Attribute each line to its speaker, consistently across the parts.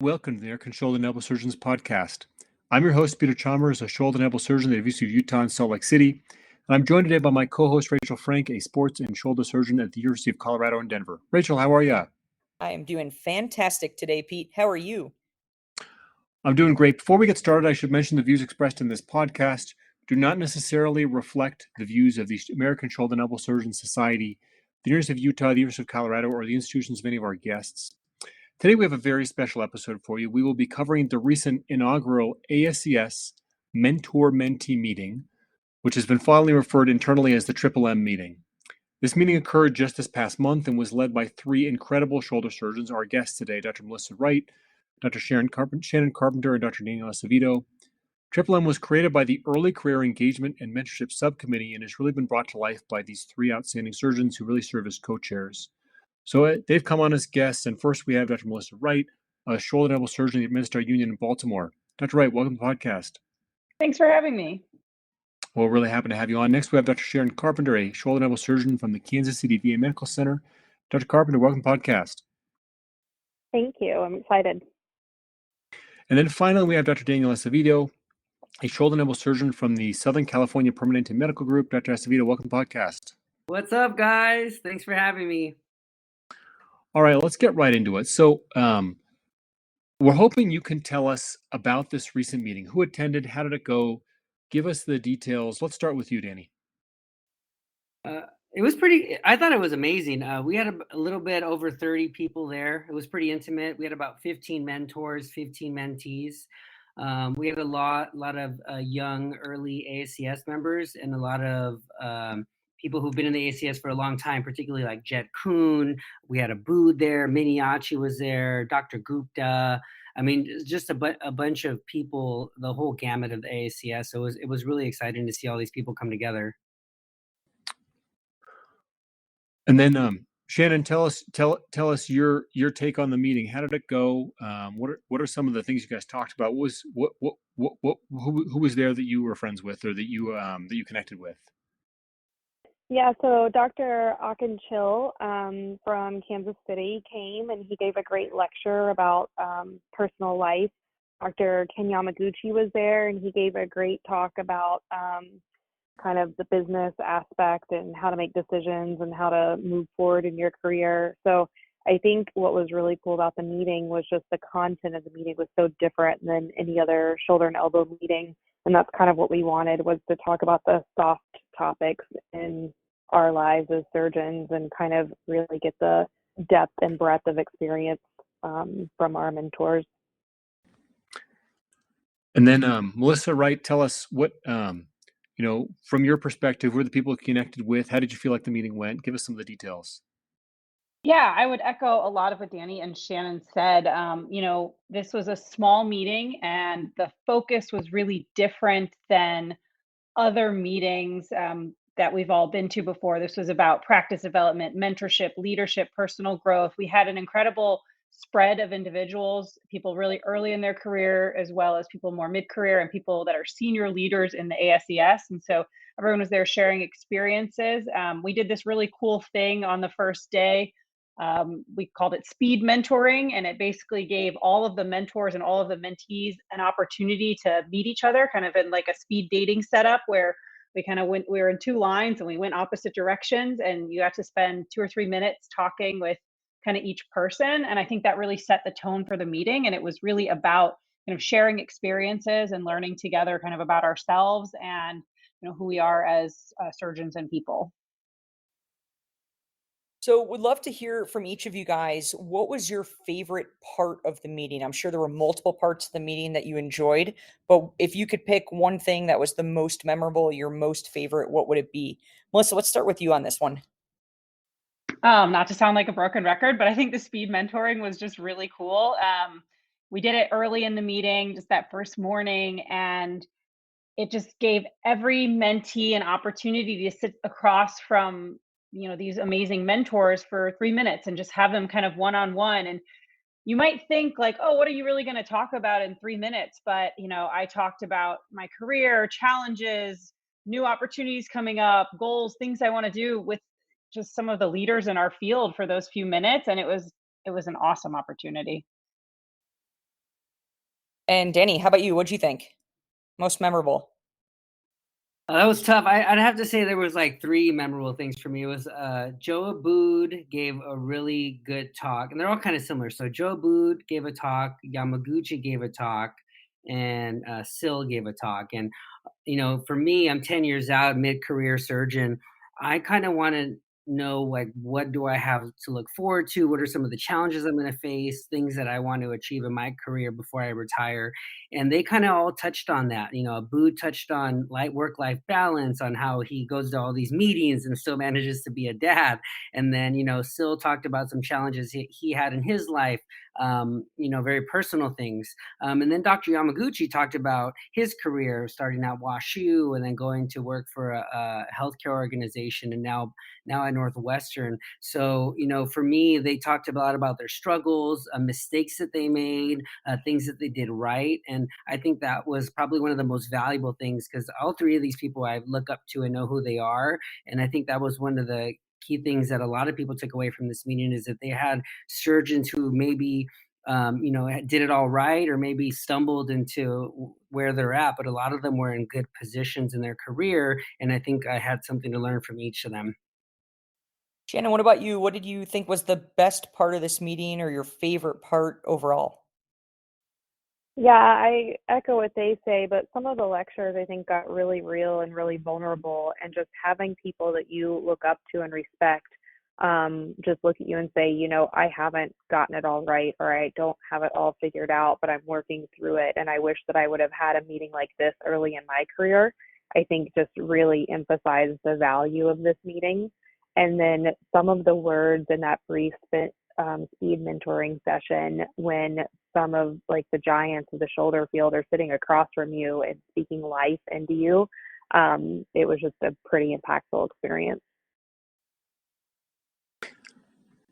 Speaker 1: Welcome to the American Shoulder and Elbow Surgeons podcast. I'm your host, Peter Chalmers, a shoulder and elbow surgeon at the University of Utah in Salt Lake City. And I'm joined today by my co-host, Rachel Frank, a sports and shoulder surgeon at the University of Colorado in Denver. Rachel, how are you?
Speaker 2: I am doing fantastic today, Pete. How are you?
Speaker 1: I'm doing great. Before we get started, I should mention the views expressed in this podcast do not necessarily reflect the views of the American Shoulder and Elbow Surgeons Society, the University of Utah, the University of Colorado, or the institutions of any of our guests. Today, we have a very special episode for you. We will be covering the recent inaugural ASES Mentor-Mentee Meeting, which has been fondly referred internally as the Triple M meeting. This meeting occurred just this past month and was led by three incredible shoulder surgeons, our guests today, Dr. Melissa Wright, Dr. Shannon Carpenter, and Dr. Daniel Acevedo. Triple M was created by the Early Career Engagement and Mentorship Subcommittee and has really been brought to life by these three outstanding surgeons who really serve as co-chairs. So they've come on as guests, and first we have Dr. Melissa Wright, a shoulder and elbow surgeon at the MedStar Union in Baltimore. Dr. Wright, welcome to the podcast.
Speaker 3: Thanks for having me.
Speaker 1: Well, we're really happy to have you on. Next, we have Dr. Shannon Carpenter, a shoulder and elbow surgeon from the Kansas City VA Medical Center. Dr. Carpenter, welcome to the podcast.
Speaker 4: Thank you. I'm excited.
Speaker 1: And then finally, we have Dr. Daniel Acevedo, a shoulder and elbow surgeon from the Southern California Permanente Medical Group. Dr. Acevedo, welcome to the podcast.
Speaker 5: What's up, guys? Thanks for having me.
Speaker 1: All right, let's get right into it. So we're hoping you can tell us about this recent meeting. Who attended? How did it go? Give us the details. Let's start with you, Danny.
Speaker 5: It was I thought it was amazing. We had a little bit over 30 people there. It was pretty intimate. We had about 15 mentors, 15 mentees. We had a lot of young, early ASES members and a lot of people who've been in the ACS for a long time, particularly like Jet Kuhn. We had a Abood there, Miniachi was there, Dr. Gupta. I mean, just a bunch of people, the whole gamut of the ACS. So it was really exciting to see all these people come together.
Speaker 1: And then Shannon, tell us your take on the meeting. How did it go? What are some of the things you guys talked about? Who was there that you were friends with or that you connected with?
Speaker 4: Yeah, so Dr. Akinchil from Kansas City came and he gave a great lecture about personal life. Dr. Ken Yamaguchi was there and he gave a great talk about kind of the business aspect and how to make decisions and how to move forward in your career. So I think what was really cool about the meeting was just the content of the meeting was so different than any other shoulder and elbow meeting. And that's kind of what we wanted, was to talk about the soft topics in our lives as surgeons and kind of really get the depth and breadth of experience from our mentors.
Speaker 1: And then Melissa Wright, tell us what, from your perspective, who were the people you connected with? How did you feel like the meeting went? Give us some of the details.
Speaker 3: Yeah, I would echo a lot of what Danny and Shannon said. This was a small meeting and the focus was really different than other meetings that we've all been to before. This was about practice development, mentorship, leadership, personal growth. We had an incredible spread of individuals, people really early in their career, as well as people more mid-career and people that are senior leaders in the ASES. And so everyone was there sharing experiences. We did this really cool thing on the first day. We called it speed mentoring, and it basically gave all of the mentors and all of the mentees an opportunity to meet each other, kind of in like a speed dating setup where we were in two lines and we went opposite directions, and you got to spend 2 or 3 minutes talking with kind of each person. And I think that really set the tone for the meeting. And it was really about kind of sharing experiences and learning together kind of about ourselves and who we are as surgeons and people.
Speaker 2: So would love to hear from each of you guys. What was your favorite part of the meeting? I'm sure there were multiple parts of the meeting that you enjoyed, but if you could pick one thing that was the most memorable, your most favorite, what would it be? Melissa, let's start with you on this one.
Speaker 3: Not to sound like a broken record, but I think the speed mentoring was just really cool. We did it early in the meeting, just that first morning, and it just gave every mentee an opportunity to sit across from these amazing mentors for 3 minutes and just have them kind of one-on-one. And you might think like, oh, what are you really going to talk about in 3 minutes? But I talked about my career, challenges, new opportunities coming up, goals, things I want to do with just some of the leaders in our field for those few minutes. And it was an awesome opportunity.
Speaker 2: And Danny, how about you? What'd you think? Most memorable?
Speaker 5: That was tough. I'd have to say there was like three memorable things for me. It was Joe Abood gave a really good talk, and they're all kind of similar. So Joe Abood gave a talk, Yamaguchi gave a talk, and Sil gave a talk. And for me, I'm 10 years out, mid-career surgeon. I kind of want to know, like, what do I have to look forward to? What are some of the challenges I'm going to face, things that I want to achieve in my career before I retire? And they kind of all touched on that. Boo touched on work-life balance, on how he goes to all these meetings and still manages to be a dad. And then, Sil talked about some challenges he had in his life, very personal things. And then Dr. Yamaguchi talked about his career, starting at WashU and then going to work for a healthcare organization, and now at Northwestern. So, for me, they talked a lot about their struggles, mistakes that they made, things that they did right. And I think that was probably one of the most valuable things, because all three of these people I look up to and know who they are. And I think that was one of the key things that a lot of people took away from this meeting, is that they had surgeons who maybe did it all right, or maybe stumbled into where they're at, but a lot of them were in good positions in their career. And I think I had something to learn from each of them.
Speaker 2: Shannon, what about you? What did you think was the best part of this meeting, or your favorite part overall?
Speaker 4: Yeah, I echo what they say, but some of the lectures I think got really real and really vulnerable, and just having people that you look up to and respect just look at you and say, I haven't gotten it all right, or I don't have it all figured out, but I'm working through it. And I wish that I would have had a meeting like this early in my career. I think just really emphasized the value of this meeting. And then some of the words in that brief speed mentoring session, when some of like the giants of the shoulder field are sitting across from you and speaking life into you, it was just a pretty impactful experience.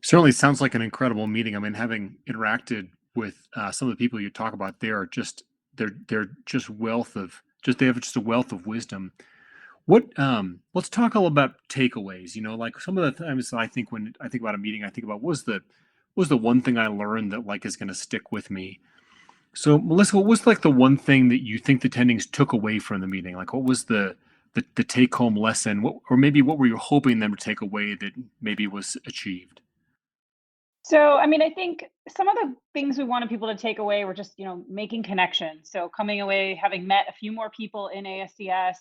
Speaker 1: Certainly sounds like an incredible meeting. I mean, having interacted with some of the people you talk about, they're just they have just a wealth of wisdom. Let's talk all about takeaways. Like some of the times I think when I think about a meeting, I think about what was the one thing I learned that like is going to stick with me. So Melissa, what was like the one thing that you think the attendings took away from the meeting? Like what was the take home lesson? Or maybe what were you hoping them to take away that maybe was achieved?
Speaker 3: So, I mean, I think some of the things we wanted people to take away were just, making connections. So coming away, having met a few more people in ASES,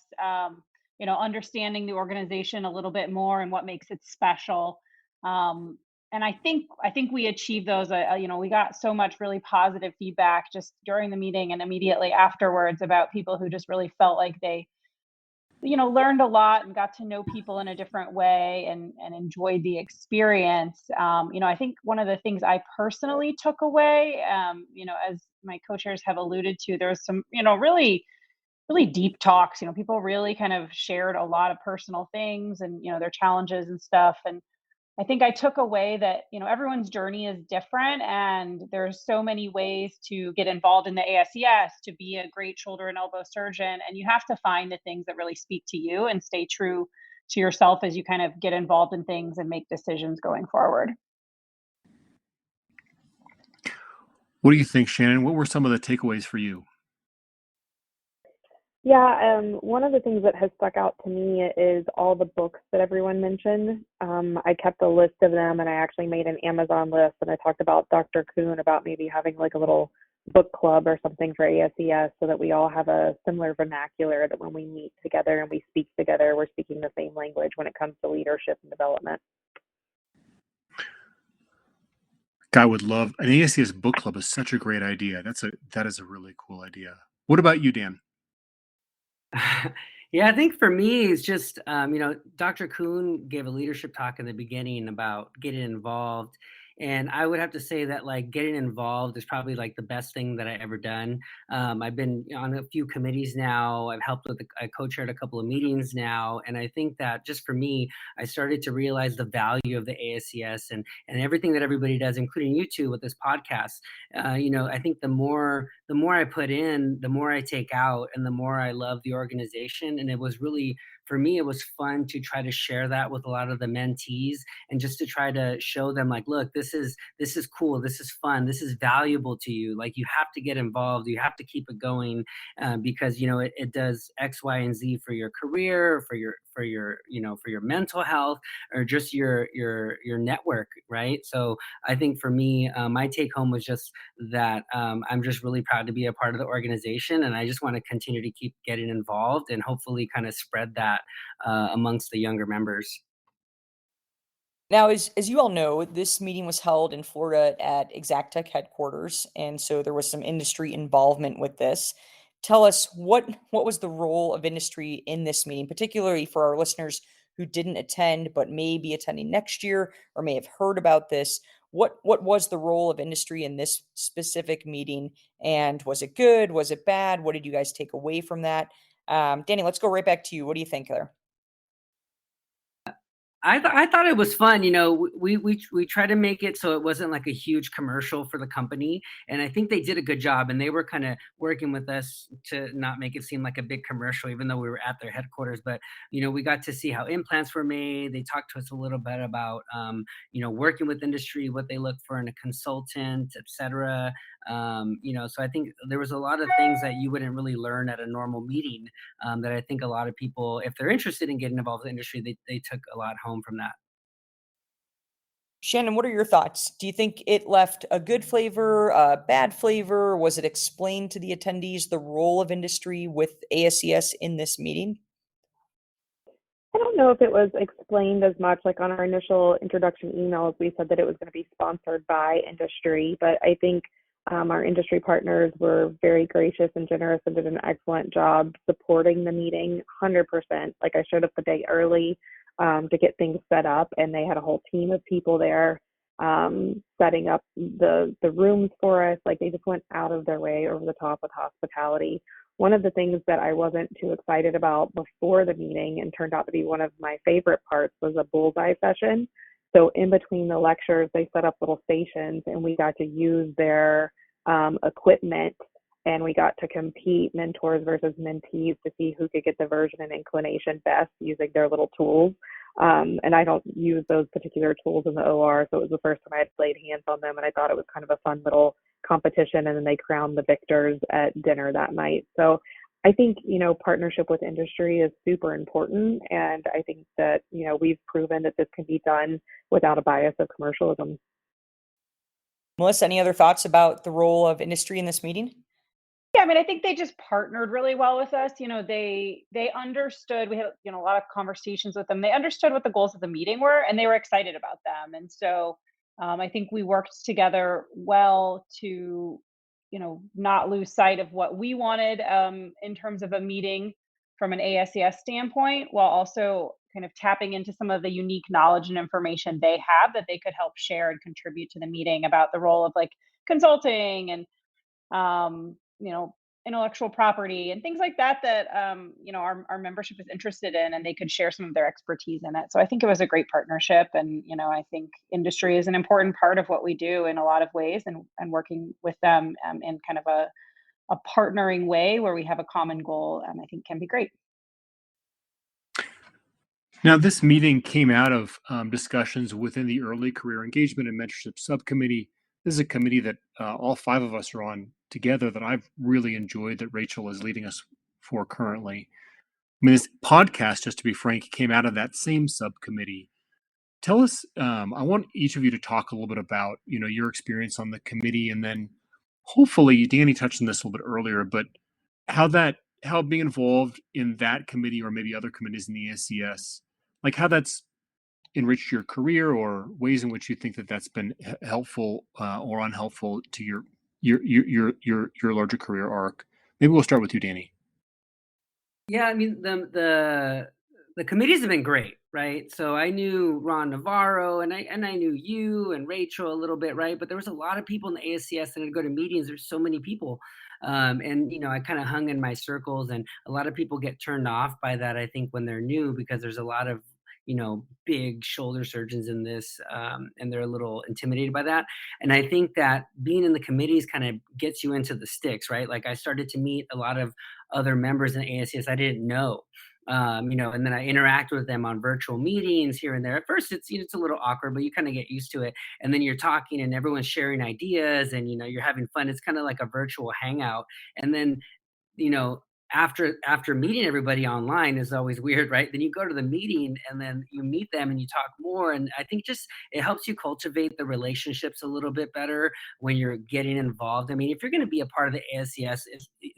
Speaker 3: understanding the organization a little bit more and what makes it special. And I think we achieved those. We got so much really positive feedback just during the meeting and immediately afterwards about people who just really felt like they learned a lot and got to know people in a different way, and enjoyed the experience. I think one of the things I personally took away, as my co-chairs have alluded to, there was some, really, really deep talks. People really kind of shared a lot of personal things and, their challenges and stuff. And I think I took away that, everyone's journey is different, and there's so many ways to get involved in the ASES, to be a great shoulder and elbow surgeon. And you have to find the things that really speak to you and stay true to yourself as you kind of get involved in things and make decisions going forward.
Speaker 1: What do you think, Shannon? What were some of the takeaways for you?
Speaker 4: Yeah, one of the things that has stuck out to me is all the books that everyone mentioned. I kept a list of them, and I actually made an Amazon list, and I talked about Dr. Kuhn about maybe having like a little book club or something for ASES, so that we all have a similar vernacular, that when we meet together and we speak together, we're speaking the same language when it comes to leadership and development.
Speaker 1: I would love an ASES book club is such a great idea. That is a really cool idea. What about you, Dan?
Speaker 5: Yeah, I think for me, it's just, Dr. Kuhn gave a leadership talk in the beginning about getting involved. And I would have to say that like getting involved is probably like the best thing that I ever done. I've been on a few committees now. I've helped with, I co-chaired a couple of meetings now. And I think that just for me, I started to realize the value of the ASES and everything that everybody does, including you two with this podcast. I think the more I put in, the more I take out, and the more I love the organization. And it was really for me, it was fun to try to share that with a lot of the mentees and just to try to show them like, look, this is cool, this is fun, this is valuable to you. Like you have to get involved, you have to keep it going because it does X, Y, and Z for your career, for your mental health, or just your network, right? So I think for me, my take home was just that I'm just really proud to be a part of the organization, and I just want to continue to keep getting involved and hopefully kind of spread that amongst the younger members.
Speaker 2: Now, as you all know, this meeting was held in Florida at Exactech headquarters, and so there was some industry involvement with this. Tell us what was the role of industry in this meeting, particularly for our listeners who didn't attend but may be attending next year or may have heard about this. What was the role of industry in this specific meeting, and was it good? Was it bad? What did you guys take away from that? Danny, let's go right back to you. What do you think there?
Speaker 5: I thought it was fun. We try to make it so it wasn't like a huge commercial for the company, and I think they did a good job. And they were kind of working with us to not make it seem like a big commercial, even though we were at their headquarters. But we got to see how implants were made. They talked to us a little bit about working with industry, what they look for in a consultant, etc. So I think there was a lot of things that you wouldn't really learn at a normal meeting that I think a lot of people, if they're interested in getting involved in the industry, they took a lot home from that.
Speaker 2: Shannon, what are your thoughts? Do you think it left a good flavor, a bad flavor? Was it explained to the attendees the role of industry with ASES in this meeting?
Speaker 4: I don't know if it was explained as much. Like on our initial introduction emails, we said that it was going to be sponsored by industry, but I think our industry partners were very gracious and generous and did an excellent job supporting the meeting 100%. Like I showed up the day early to get things set up, and they had a whole team of people there setting up the rooms for us. Like they just went out of their way over the top with hospitality. One of the things that I wasn't too excited about before the meeting and turned out to be one of my favorite parts was a bullseye session. So in between the lectures, they set up little stations and we got to use their equipment, and we got to compete, mentors versus mentees, to see who could get the version and inclination best using their little tools. And I don't use those particular tools in the OR, so it was the first time I had laid hands on them, and I thought it was kind of a fun little competition. And then they crowned the victors at dinner that night. So I think, partnership with industry is super important. And I think that, we've proven that this can be done without a bias of commercialism.
Speaker 2: Melissa, any other thoughts about the role of industry in this meeting?
Speaker 3: Yeah, I mean, I think they just partnered really well with us. They understood. We had a lot of conversations with them. They understood what the goals of the meeting were, and they were excited about them. And so I think we worked together well to not lose sight of what we wanted in terms of a meeting from an ASES standpoint, while also kind of tapping into some of the unique knowledge and information they have that they could help share and contribute to the meeting about the role of like consulting and um, intellectual property and things like that our membership is interested in, and they could share some of their expertise in it. So I think it was a great partnership, and I think industry is an important part of what we do in a lot of ways, and working with them in kind of a partnering way where we have a common goal, I think can be great.
Speaker 1: Now, this meeting came out of discussions within the Early Career Engagement and Mentorship Subcommittee. This is a committee that all 5 of us are on together that I've really enjoyed, that Rachel is leading us for currently. I mean, this podcast, just to be frank, came out of that same subcommittee. Tell us, I want each of you to talk a little bit about, your experience on the committee, and then hopefully, Danny touched on this a little bit earlier, but how being involved in that committee or maybe other committees in the ASES, like how that's enriched your career, or ways in which you think that that's been helpful or unhelpful to your larger career arc. Maybe we'll start with you, Danny.
Speaker 5: Yeah, I mean the committees have been great, right? So I knew Ron Navarro, and I knew you and Rachel a little bit, right? But there was a lot of people in the ASCS, and I'd go to meetings. There's so many people, and I kind of hung in my circles, and a lot of people get turned off by that, I think, when they're new, because there's a lot of big shoulder surgeons in this, and they're a little intimidated by that. And I think that being in the committees kind of gets you into the sticks, right? Like I started to meet a lot of other members in ASCS I didn't know. and then I interact with them on virtual meetings here and there. At first, it's a little awkward, but you kind of get used to it. And then you're talking, and everyone's sharing ideas, and you're having fun. It's kind of like a virtual hangout. And then you know, after meeting everybody online is always weird, right? Then you go to the meeting and then you meet them and you talk more. And I think just it helps you cultivate the relationships a little bit better when you're getting involved. I mean, if you're going to be a part of the ASES,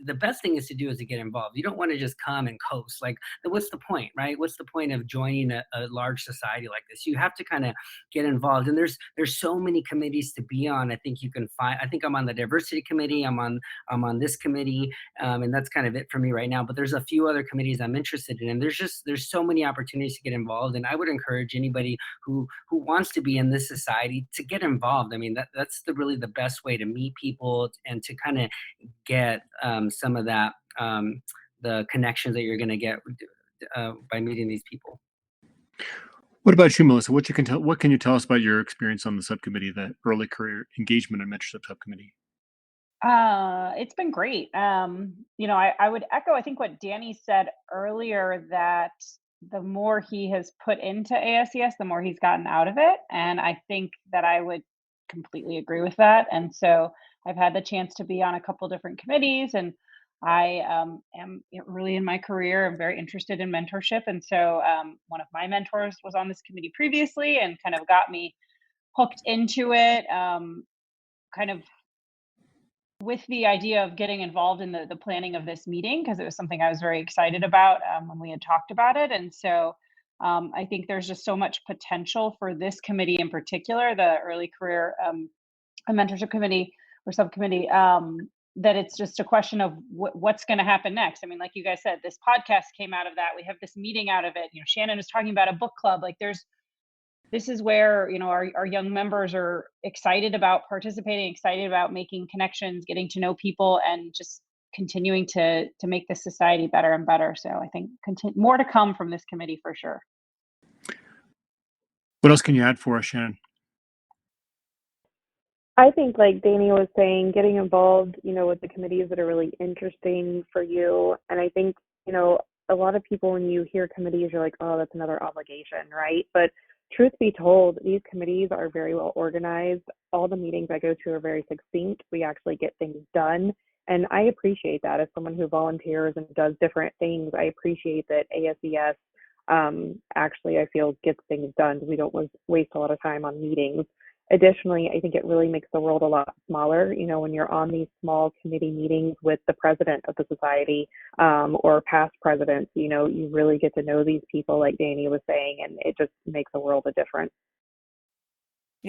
Speaker 5: the best thing is to do is to get involved. You don't want to just come and coast. Like, what's the point, right? What's the point of joining a large society like this? You have to kind of get involved. And there's so many committees to be on. I think you can find. I think I'm on the diversity committee. I'm on this committee. And that's kind of it for me right now. But there's a few other committees I'm interested in, and there's so many opportunities to get involved. And I would encourage anybody who wants to be in this society to get involved. I mean, that's really the best way to meet people and to kind of get some of that the connections that you're going to get by meeting these people.
Speaker 1: What about you, Melissa? What can you tell us about your experience on the subcommittee, the early career engagement and mentorship subcommittee?
Speaker 3: It's been great. I would echo, I think what Danny said earlier, that the more he has put into ASES, the more he's gotten out of it. And I think that I would completely agree with that. And so I've had the chance to be on a couple different committees, and I am really in my career. I'm very interested in mentorship. And so one of my mentors was on this committee previously and kind of got me hooked into it, kind of with the idea of getting involved in the planning of this meeting, because it was something I was very excited about when we had talked about it. And so I think there's just so much potential for this committee in particular, the early career mentorship committee or subcommittee, that it's just a question of what's going to happen next. I mean, like you guys said, this podcast came out of that. We have this meeting out of it. Shannon was talking about a book club. Like this is where our young members are excited about participating, excited about making connections, getting to know people, and just continuing to make this society better and better. So I think more to come from this committee for sure.
Speaker 1: What else can you add for us, Shannon?
Speaker 4: I think, like Danny was saying, getting involved, with the committees that are really interesting for you. And I think, a lot of people, when you hear committees, you're like, oh, that's another obligation, right? But truth be told, these committees are very well organized. All the meetings I go to are very succinct. We actually get things done. And I appreciate that. As someone who volunteers and does different things, I appreciate that ASES actually, I feel, gets things done. We don't waste a lot of time on meetings. Additionally, I think it really makes the world a lot smaller. When you're on these small committee meetings with the president of the society or past presidents, you really get to know these people, like Danny was saying, and it just makes a world of difference.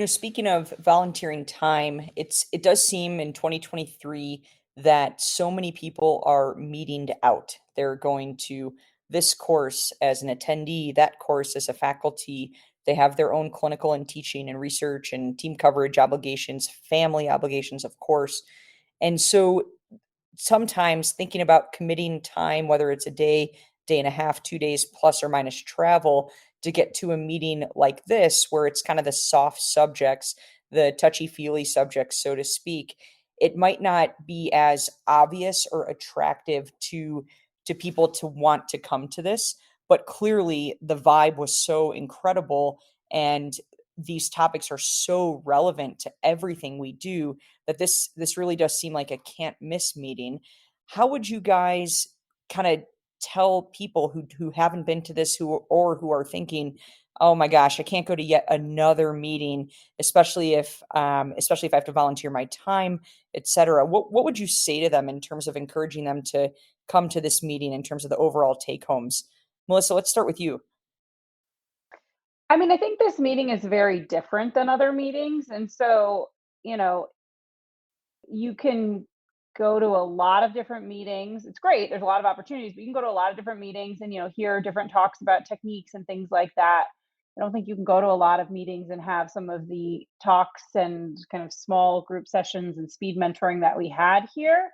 Speaker 2: Speaking of volunteering time, it does seem in 2023 that so many people are meetinged out. They're going to this course as an attendee, that course as a faculty. They have their own clinical and teaching and research and team coverage obligations, family obligations, of course. And so sometimes thinking about committing time, whether it's a day and a half, 2 days plus or minus travel to get to a meeting like this, where it's kind of the soft subjects, the touchy-feely subjects, so to speak, it might not be as obvious or attractive to people to want to come to this. But clearly the vibe was so incredible, and these topics are so relevant to everything we do that this really does seem like a can't miss meeting. How would you guys kind of tell people who haven't been to this who are thinking, oh my gosh, I can't go to yet another meeting, especially if I have to volunteer my time, etc. What would you say to them in terms of encouraging them to come to this meeting in terms of the overall take homes? Melissa, let's start with you.
Speaker 3: I mean, I think this meeting is very different than other meetings. And so, you can go to a lot of different meetings. It's great. There's a lot of opportunities, but you can go to a lot of different meetings and, hear different talks about techniques and things like that. I don't think you can go to a lot of meetings and have some of the talks and kind of small group sessions and speed mentoring that we had here.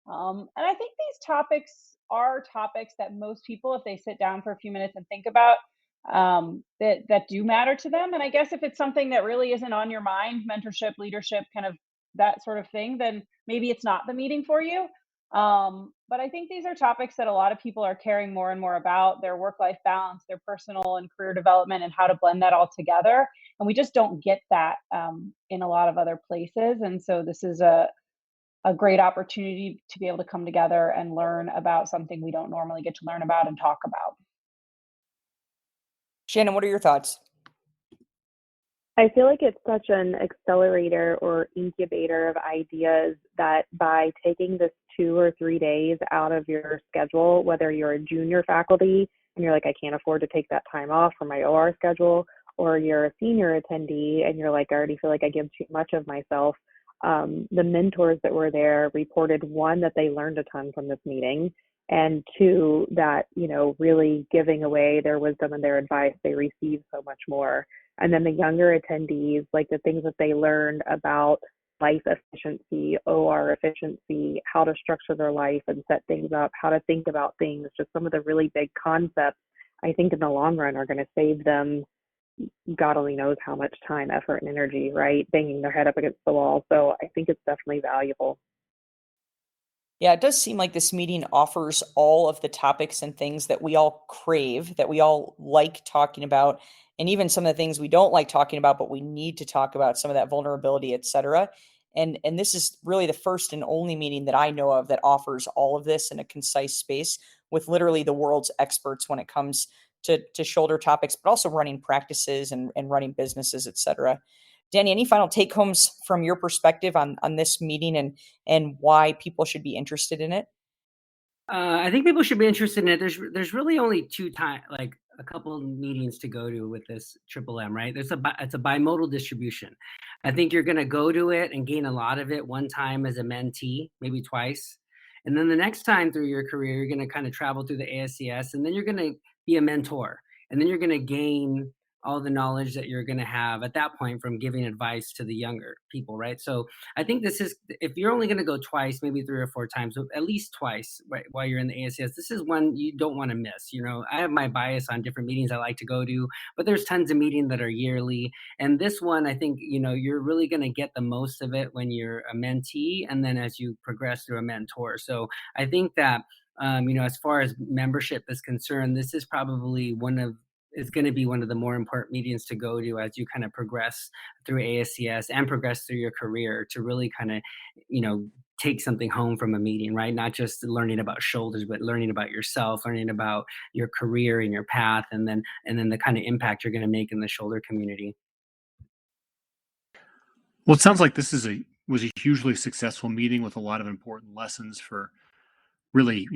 Speaker 3: And I think these topics are topics that most people, if they sit down for a few minutes and think about, that do matter to them. And I guess if it's something that really isn't on your mind, mentorship, leadership, kind of that sort of thing, then maybe it's not the meeting for you. But I think these are topics that a lot of people are caring more and more about: their work-life balance, their personal and career development, and how to blend that all together. And we just don't get that in a lot of other places. And so this is a great opportunity to be able to come together and learn about something we don't normally get to learn about and talk about.
Speaker 2: Shannon, what are your thoughts?
Speaker 4: I feel like it's such an accelerator or incubator of ideas that by taking this 2 or 3 days out of your schedule, whether you're a junior faculty and you're like, I can't afford to take that time off from my OR schedule, or you're a senior attendee and you're like, I already feel like I give too much of myself. The mentors that were there reported, one, that they learned a ton from this meeting, and two, that, really giving away their wisdom and their advice, they received so much more. And then the younger attendees, like the things that they learned about life efficiency, OR efficiency, how to structure their life and set things up, how to think about things, just some of the really big concepts, I think in the long run are going to save them, God only knows how much time, effort, and energy, right? Banging their head up against the wall. So I think it's definitely valuable.
Speaker 2: Yeah, it does seem like this meeting offers all of the topics and things that we all crave, that we all like talking about, and even some of the things we don't like talking about, but we need to talk about, some of that vulnerability, et cetera. And this is really the first and only meeting that I know of that offers all of this in a concise space with literally the world's experts when it comes to shoulder topics, but also running practices and running businesses, et cetera. Danny, any final take homes from your perspective on this meeting and why people should be interested in it?
Speaker 5: I think people should be interested in it. There's really only two time, like a couple meetings to go to with this Triple M, right? It's a bimodal distribution. I think you're going to go to it and gain a lot of it one time as a mentee, maybe twice, and then the next time through your career, you're going to kind of travel through the ASES, and then you're going to be a mentor, and then you're going to gain all the knowledge that you're going to have at that point from giving advice to the younger people, right? So I think this is, if you're only going to go twice, maybe 3 or 4 times, but at least twice, right, while you're in the ASES, this is one you don't want to miss. I have my bias on different meetings I like to go to, but there's tons of meetings that are yearly. And this one, I think, you're really going to get the most of it when you're a mentee and then as you progress through a mentor. So I think that, as far as membership is concerned, this is probably is going to be one of the more important meetings to go to as you kind of progress through ASCS and progress through your career, to really kind of, take something home from a meeting, right? Not just learning about shoulders, but learning about yourself, learning about your career and your path, and then the kind of impact you're going to make in the shoulder community.
Speaker 1: Well, it sounds like this was a hugely successful meeting with a lot of important lessons for really,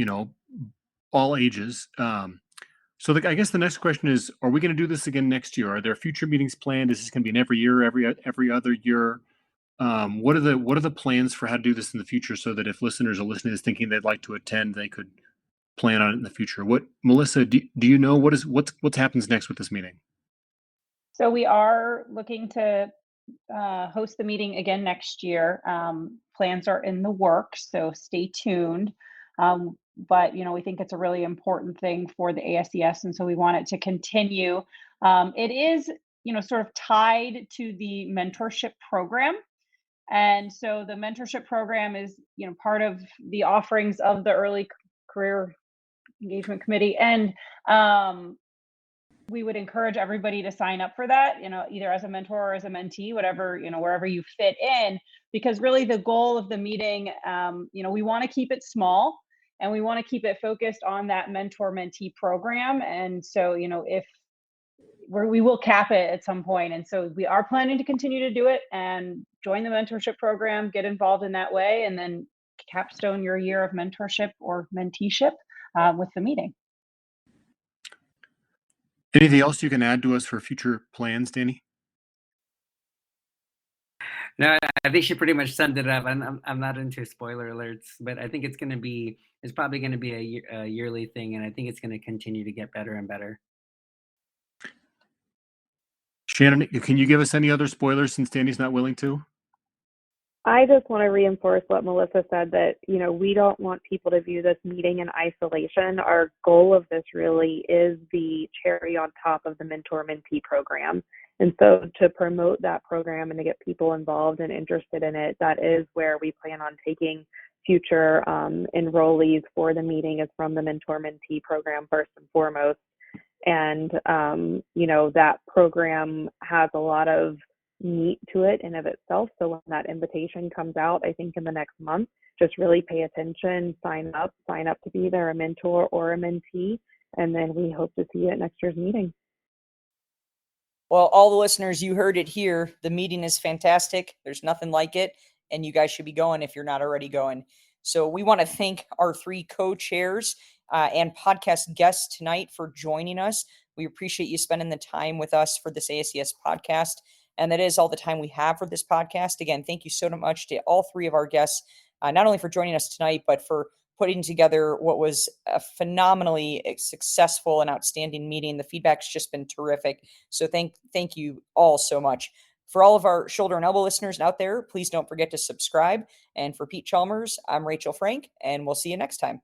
Speaker 1: all ages. So I guess the next question is: are we going to do this again next year? Are there future meetings planned? Is this going to be an every year, every other year? What are the plans for how to do this in the future, so that if listeners are listening to this thinking they'd like to attend, they could plan on it in the future? Melissa, do you know what's happens next with this meeting?
Speaker 3: So we are looking to host the meeting again next year. Plans are in the works, so stay tuned. But we think it's a really important thing for the ASES, and so we want it to continue. It is sort of tied to the mentorship program, and so the mentorship program is part of the offerings of the early career engagement committee, and we would encourage everybody to sign up for that, either as a mentor or as a mentee, whatever, wherever you fit in, because really the goal of the meeting, we want to keep it small and we want to keep it focused on that mentor-mentee program. And so, if we will cap it at some point. And so we are planning to continue to do it and join the mentorship program, get involved in that way, and then capstone your year of mentorship or menteeship with the meeting.
Speaker 1: Anything else you can add to us for future plans, Danny?
Speaker 5: No, I think she pretty much summed it up. I'm not into spoiler alerts, but I think it's probably going to be a yearly thing, and I think it's going to continue to get better and better.
Speaker 1: Shannon, can you give us any other spoilers since Danny's not willing to?
Speaker 4: I just want to reinforce what Melissa said, that, we don't want people to view this meeting in isolation. Our goal of this really is the cherry on top of the Mentor-Mentee program. And so to promote that program and to get people involved and interested in it, that is where we plan on taking future enrollees for the meeting is from the Mentor-Mentee program first and foremost. And, that program has a lot of meat to it in of itself. So when that invitation comes out, I think in the next month, just really pay attention, sign up to be either a mentor or a mentee. And then we hope to see you at next year's meeting.
Speaker 2: Well, all the listeners, you heard it here. The meeting is fantastic. There's nothing like it. And you guys should be going if you're not already going. So we want to thank our 3 co-chairs and podcast guests tonight for joining us. We appreciate you spending the time with us for this ASES podcast. And that is all the time we have for this podcast. Again, thank you so much to all 3 of our guests, not only for joining us tonight, but for putting together what was a phenomenally successful and outstanding meeting. The feedback's just been terrific. So thank you all so much. For all of our shoulder and elbow listeners out there, please don't forget to subscribe. And for Pete Chalmers, I'm Rachel Frank, and we'll see you next time.